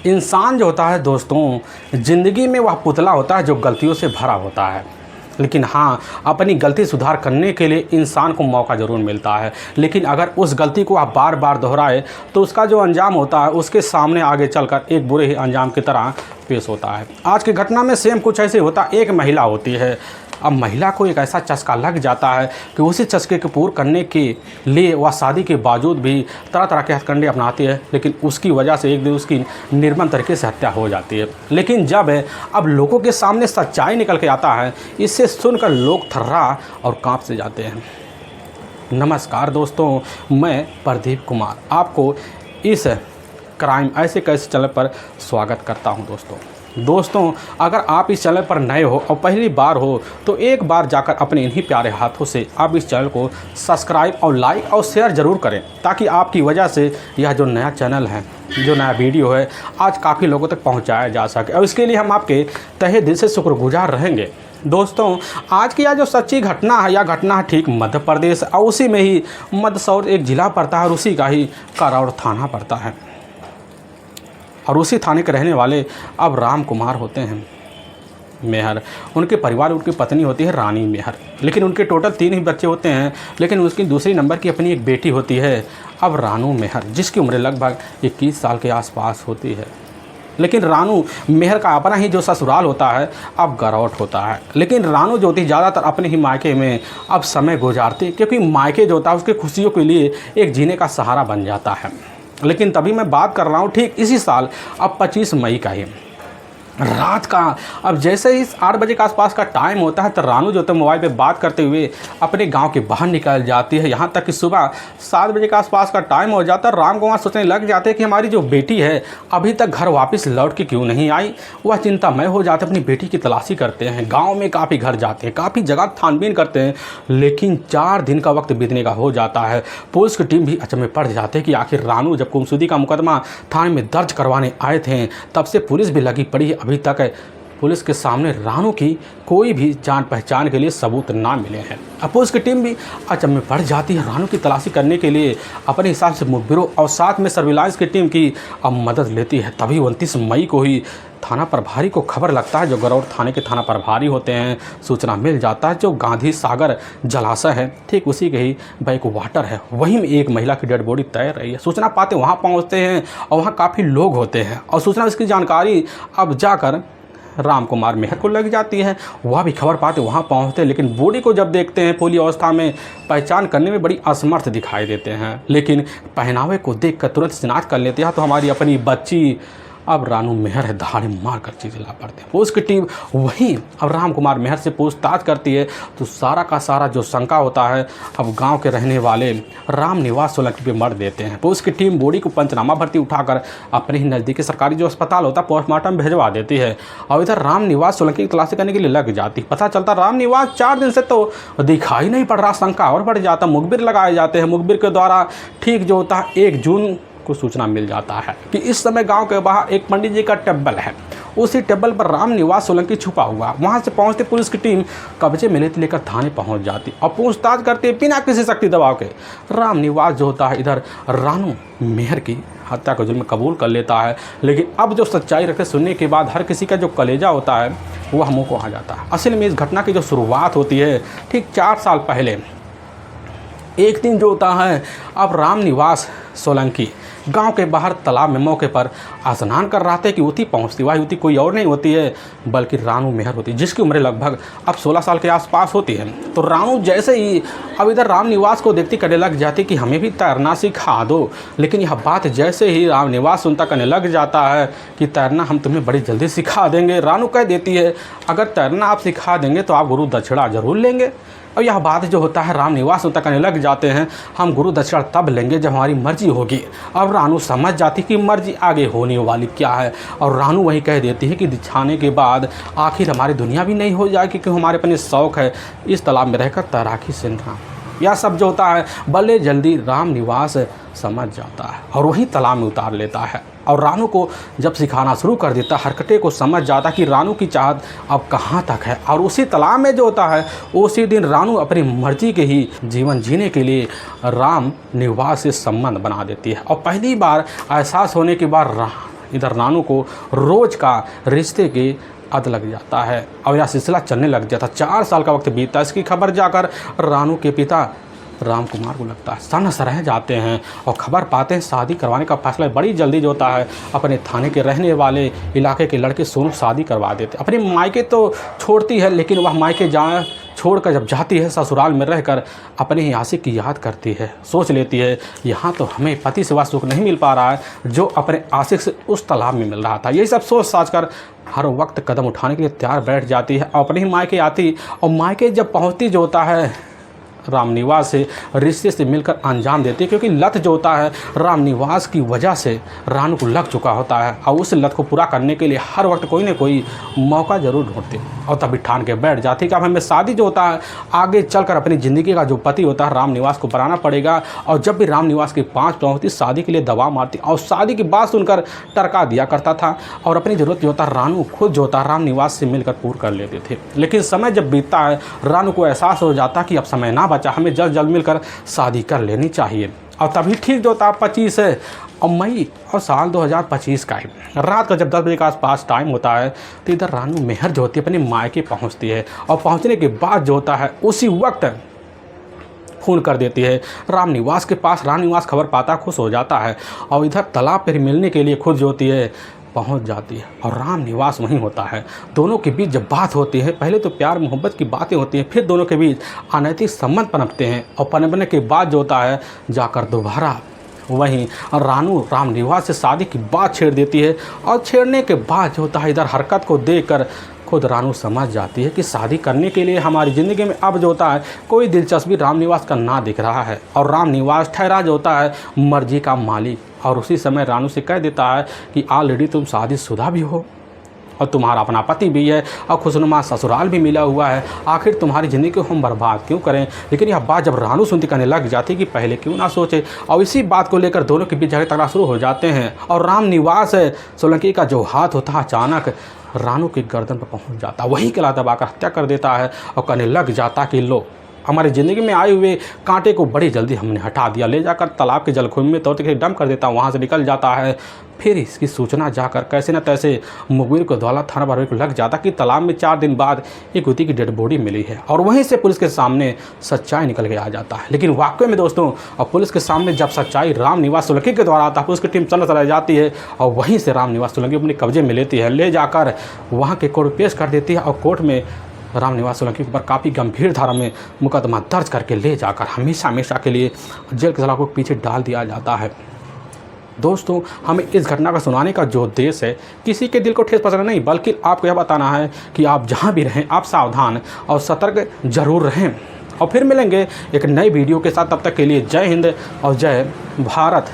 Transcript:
इंसान जो होता है दोस्तों, ज़िंदगी में वह पुतला होता है जो गलतियों से भरा होता है। लेकिन हाँ, अपनी गलती सुधार करने के लिए इंसान को मौका ज़रूर मिलता है। लेकिन अगर उस गलती को आप बार बार दोहराए तो उसका जो अंजाम होता है उसके सामने आगे चलकर एक बुरे ही अंजाम की तरह पेश होता है। आज की घटना में सेम कुछ ऐसे होता है। एक महिला होती है। अब महिला को एक ऐसा चस्का लग जाता है कि उसी चस्के को पूर्ण करने के लिए वह शादी के बावजूद भी तरह तरह के हथकंडे अपनाती है। लेकिन उसकी वजह से एक दिन उसकी निर्मम तरीके से हत्या हो जाती है। लेकिन जब अब लोगों के सामने सच्चाई निकल के आता है, इससे सुनकर लोग थर्रा और कांप से जाते हैं। नमस्कार दोस्तों, मैं प्रदीप कुमार आपको इस क्राइम ऐसे कैसे चैनल पर स्वागत करता हूं। दोस्तों, अगर आप इस चैनल पर नए हो और पहली बार हो तो एक बार जाकर अपने इन्हीं प्यारे हाथों से आप इस चैनल को सब्सक्राइब और लाइक और शेयर ज़रूर करें, ताकि आपकी वजह से यह जो नया चैनल है, जो नया वीडियो है, आज काफ़ी लोगों तक पहुंचाया जा सके। और इसके लिए हम आपके तहे दिल से शुक्रगुजार रहेंगे। दोस्तों, आज की यह जो सच्ची घटना है, यह घटना है ठीक मध्य प्रदेश और उसी में ही मंदसौर एक ज़िला पड़ता है और उसी का ही करौड़ थाना पड़ता है। और उसी थाने के रहने वाले अब राम कुमार होते हैं मेहर। उनके परिवार, उनकी पत्नी होती है रानी मेहर। लेकिन उनके टोटल 3 ही बच्चे होते हैं। लेकिन उसकी दूसरी नंबर की अपनी एक बेटी होती है अब रानू मेहर, जिसकी उम्र लगभग 21 साल के आसपास होती है। लेकिन रानू मेहर का अपना ही जो ससुराल होता है अब गरौट होता है। लेकिन रानू जो थी ज़्यादातर अपने ही मायके में अब समय गुजारती, क्योंकि मायके जो होता है उसके खुशियों के लिए एक जीने का सहारा बन जाता है। लेकिन तभी मैं बात कर रहा हूँ ठीक इसी साल अब 25 मई का ही रात का। अब जैसे ही 8 बजे के आसपास का टाइम होता है तो रानू जो तो मोबाइल पे बात करते हुए अपने गांव के बाहर निकल जाती है। यहाँ तक कि सुबह 7 बजे के आसपास का टाइम हो जाता है। राम कुमार सोचने लग जाते हैं कि हमारी जो बेटी है अभी तक घर वापस लौट के क्यों नहीं आई। वह चिंतामय हो जाते हैं, अपनी बेटी की तलाशी करते हैं, गाँव में काफ़ी घर जाते हैं, काफ़ी जगह छानबीन करते हैं। लेकिन 4 दिन का वक्त बीतने का हो जाता है। पुलिस की टीम भी अचंभे में पड़ जाते हैं कि आखिर रानू जब गुमशुदगी का मुकदमा थाने में दर्ज करवाने आए थे तब से पुलिस भी लगी पड़ी है। अभी तक पुलिस के सामने रानू की कोई भी जान पहचान के लिए सबूत ना मिले हैं। अब पुलिस की टीम भी अचंभे में पड़ जाती है। रानू की तलाशी करने के लिए अपने हिसाब से मुखबिरों और साथ में सर्विलांस की टीम की अब मदद लेती है। तभी 29 मई को ही थाना प्रभारी को खबर लगता है, जो गरौड़ थाने के थाना प्रभारी होते हैं, सूचना मिल जाता है जो गांधी सागर जलाशय है ठीक उसी के ही बैक वाटर है, वहीं में एक महिला की डेड बॉडी तैर रही है। सूचना पाते वहाँ पहुँचते हैं और वहाँ काफ़ी लोग होते हैं और सूचना इसकी जानकारी अब जाकर राम कुमार मेहर को लग जाती है। वह भी खबर पाते वहाँ पहुँचते हैं, लेकिन बॉडी को जब देखते हैं फूली अवस्था में पहचान करने में बड़ी असमर्थ दिखाई देते हैं। लेकिन पहनावे को देख कर तुरंत शिनाख्त कर लेते हैं तो हमारी अपनी बच्ची अब रानू मेहर है। दहाड़े मार कर चिल्ला पड़ते हैं। पुलिस की टीम वहीं अब राम कुमार मेहर से पूछताछ करती है तो सारा का सारा जो शंका होता है अब गांव के रहने वाले राम निवास सोलंकी पे मर देते हैं। पुलिस की टीम बॉडी को पंचनामा भर्ती उठाकर अपने ही नज़दीकी सरकारी जो अस्पताल होता है पोस्टमार्टम भिजवा देती है और इधर राम निवास सोलंकी की तलाशी करने के लिए लग जाती। पता चलता राम निवास 4 दिन से तो दिखाई नहीं पड़ रहा। शंका और बढ़ जाता। मुखबिर लगाए जाते हैं। मुखबिर के द्वारा ठीक जो होता है 1 जून को सूचना मिल जाता है कि इस समय गांव के बाहर एक पंडित जी का टेबल है। उसी टेबल पर राम निवास सोलंकी छुपा हुआ। वहां से पहुंचते पुलिस की टीम कब्जे में लेकर थाने पहुंच जाती और पूछताछ करते बिना किसी शक्ति दबाव के राम निवास जो होता है इधर रानू मेहर की हत्या को जुर्म कबूल कर लेता है। लेकिन अब जो सच्चाई रखते सुनने के बाद हर किसी का जो कलेजा होता है वह मुँह को आ जाता है। असल में इस घटना की जो शुरुआत होती है ठीक 4 साल पहले एक दिन जो होता है अब राम निवास सोलंकी गांव के बाहर तालाब में मौके पर स्नान कर रहा था कि युवती पहुंचती। वह युवती कोई और नहीं होती है बल्कि रानू मेहर होती है, जिसकी उम्र लगभग अब 16 साल के आसपास होती है। तो रानू जैसे ही अब इधर राम निवास को देखती करने लग जाती कि हमें भी तैरना सिखा दो। लेकिन यह बात जैसे ही राम निवास सुनता करने लग जाता है कि तैरना हम तुम्हें बड़ी जल्दी सिखा देंगे। रानू कह देती है अगर तैरना आप सिखा देंगे तो आप गुरु दक्षिणा जरूर लेंगे। और यह बात जो होता है राम निवास होता करने लग जाते हैं हम गुरु दक्षिणा तब लेंगे जब हमारी मर्जी होगी। अब रानू समझ जाती कि मर्जी आगे होने वाली क्या है और रानू वही कह देती है कि दिखाने के बाद आखिर हमारी दुनिया भी नहीं हो जाएगी, क्योंकि हमारे अपने शौक़ है इस तालाब में रहकर तैराकी सीखना। यह सब जो होता है बल्ले जल्दी राम निवास समझ जाता है और वही तालाब में उतार लेता है और रानू को जब सिखाना शुरू कर देता हरकते को समझ जाता कि रानू की चाहत अब कहाँ तक है। और उसी तालाब में जो होता है उसी दिन रानू अपनी मर्जी के ही जीवन जीने के लिए राम निवास से संबंध बना देती है और पहली बार एहसास होने के बाद इधर रानू को रोज का रिश्ते के अद लग जाता है और यह सिलसिला चलने लग जाता। 4 साल का वक्त बीतता। इसकी खबर जाकर रानू के पिता राम कुमार को लगता है। सन सरह जाते हैं और खबर पाते हैं शादी करवाने का फैसला बड़ी जल्दी जो होता है अपने थाने के रहने वाले इलाके के लड़के सोनू शादी करवा देते। अपने मायके तो छोड़ती है, लेकिन वह मायके छोड़कर जब जाती है ससुराल में रहकर अपने ही आशिक की याद करती है। सोच लेती है यहाँ तो हमें पति से वह सुख नहीं मिल पा रहा है जो अपने आशिक से उस तालाब में मिल रहा था। यही सब सोच साच कर हर वक्त कदम उठाने के लिए तैयार बैठ जाती है और अपने ही मायके आती और मायके जब पहुँचती जो होता है रामनिवास से रिश्ते से मिलकर अंजाम देती है, क्योंकि लत जो होता है रामनिवास की वजह से रानू को लग चुका होता है और उस लत को पूरा करने के लिए हर वक्त कोई ना कोई मौका ज़रूर ढूंढते और तभी ठान के बैठ जाती कि अब हमें शादी जो होता है आगे चलकर अपनी ज़िंदगी का जो पति होता है रामनिवास को बनाना पड़ेगा। और जब भी रामनिवास की 5 पहुँचती शादी के लिए दबाव मारती और शादी की बात सुनकर टरका दिया करता था और अपनी ज़रूरत जो होता है रानू खुद जो होता है रामनिवास से मिलकर पूर्ण कर लेते थे। लेकिन समय जब बीतता है रानू को एहसास हो जाता कि अब समय ना बचा, हमें जल्द जल्द मिलकर शादी कर लेनी चाहिए। और तभी ठीक जो होता है 25 मई और साल 2025 का है। रात का जब 10 बजे के आसपास टाइम होता है तो इधर रानू मेहर जो होती है अपने मायके पहुंचती है और पहुंचने के बाद जो होता है उसी वक्त फ़ोन कर देती है रामनिवास के पास। रामनिवास खबर पाता खुश हो जाता है और इधर तालाब पर मिलने के लिए खुद जो होती है पहुंच जाती है और रामनिवास वहीं होता है। दोनों के बीच जब बात होती है पहले तो प्यार मोहब्बत की बातें होती हैं, फिर दोनों के बीच अनैतिक संबंध पनपते हैं और पनपने के बाद जो होता है जाकर दोबारा वहीं रानू रामनिवास से शादी की बात छेड़ देती है और छेड़ने के बाद जो होता है इधर हरकत को देखकर खुद रानू समझ जाती है कि शादी करने के लिए हमारी ज़िंदगी में अब जो होता है कोई दिलचस्पी रामनिवास का ना दिख रहा है और रामनिवास ठहरा जो होता है मर्जी का मालिक। और उसी समय रानू से कह देता है कि ऑलरेडी तुम शादीशुदा भी हो और तुम्हारा अपना पति भी है और खुशनुमा ससुराल भी मिला हुआ है, आखिर तुम्हारी ज़िंदगी को हम बर्बाद क्यों करें। लेकिन यह बात जब रानू सुनती कहने लग जाती कि पहले क्यों ना सोचे और इसी बात को लेकर दोनों के बीच झगड़े तगड़ा शुरू हो जाते हैं और रामनिवास सोलंकी का जो हाथ होता है अचानक रानू की गर्दन पर पहुंच जाता, वही गला दबाकर हत्या कर देता है और कहने लग जाता कि लो हमारी ज़िंदगी में आए हुए कांटे को बड़ी जल्दी हमने हटा दिया। ले जाकर तालाब के जलकुंड में तौर डंप कर देता, वहाँ से निकल जाता है। फिर इसकी सूचना जाकर कैसे न तैसे मुखबिर को दौलत थाना भरवे को लग जाता कि तालाब में 4 दिन बाद एक युवती की डेड बॉडी मिली है और वहीं से पुलिस के सामने सच्चाई निकल के आ जाता है। लेकिन वाकई में दोस्तों और पुलिस के सामने जब सच्चाई रामनिवास सोलंकी के द्वारा आता है पुलिस की टीम चल जाती है और वहीं से रामनिवास सोलंकी अपने कब्जे में लेती है, ले जाकर वहाँ के कोर्ट पेश कर देती है और कोर्ट में रामनिवास सोलंकी के ऊपर काफ़ी गंभीर धारा में मुकदमा दर्ज करके ले जाकर हमेशा के लिए जेल के सलाखों के पीछे डाल दिया जाता है। दोस्तों हमें इस घटना का सुनाने का जो उद्देश्य है किसी के दिल को ठेस पहुंचाना नहीं, बल्कि आपको यह बताना है कि आप जहां भी रहें आप सावधान और सतर्क जरूर रहें। और फिर मिलेंगे एक नई वीडियो के साथ, तब तक के लिए जय हिंद और जय भारत।